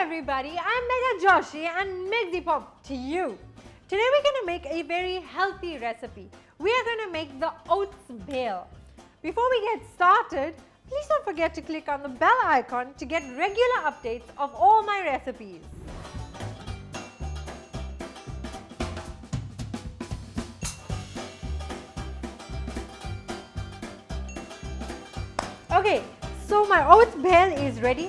everybody, I'm Megha Joshi and Megzi Pop to you. Today we're going to make a very healthy recipe. We are going to make the Oats Bhel. Before we get started, please don't forget to click on the bell icon to get regular updates of all my recipes. Okay, so my Oats Bhel is ready.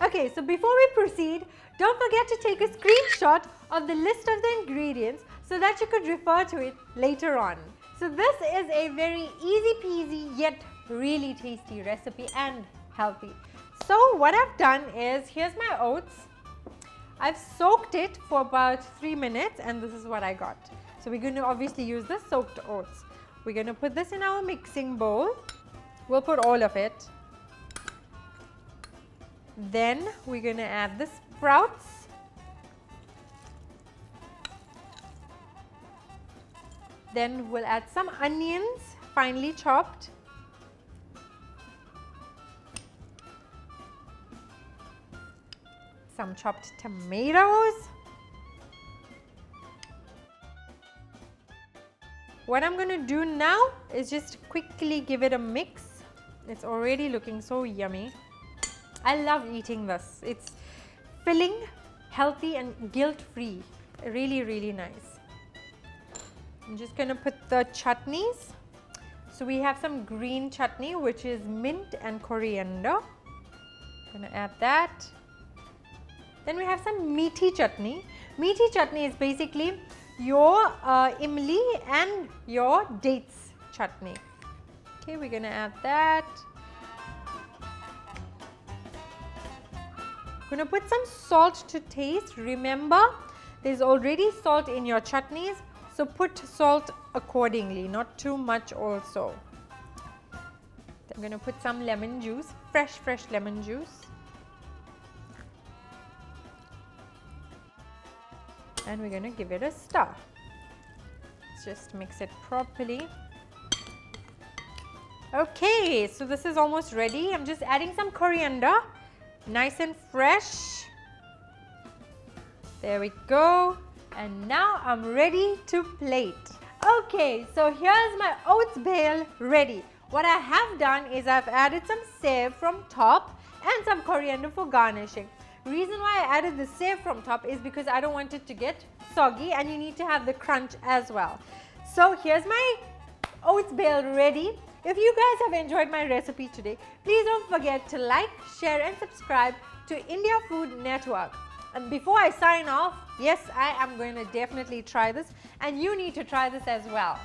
Okay, so before we proceed, don't forget to take a screenshot of the list of the ingredients so that you could refer to it later on. So this is a very easy peasy yet really tasty recipe and healthy. So what I've done is, here's my oats. I've soaked it for about 3 minutes and this is what I got. So we're going to obviously use the soaked oats. We're going to put this in our mixing bowl. We'll put all of it. Then we're going to add the sprouts. Then we'll add some onions, finely chopped. Some chopped tomatoes. What I'm going to do now is just quickly give it a mix. It's already looking so yummy. I love eating this. It's filling, healthy and guilt-free. Really, really nice. I'm just going to put the chutneys. So we have some green chutney, which is mint and coriander. I'm going to add that. Then we have some meaty chutney. Meaty chutney is basically your imli and your dates chutney. Okay, we're going to add that. I'm going to put some salt to taste. Remember, there's already salt in your chutneys, so put salt accordingly, not too much also. I'm going to put some lemon juice, fresh lemon juice. And we're going to give it a stir. Let's just mix it properly. Okay, so this is almost ready. I'm just adding some coriander. Nice and fresh. There we go. And now I'm ready to plate. Okay, so here's my Oats Bhel ready. What I have done is I've added some save from top and some coriander for garnishing. Reason why I added the save from top is because I don't want it to get soggy and you need to have the crunch as well. So here's my Oats Bhel ready. If you guys have enjoyed my recipe today, please don't forget to like, share and subscribe to India Food Network. And before I sign off, yes, I am going to definitely try this and you need to try this as well.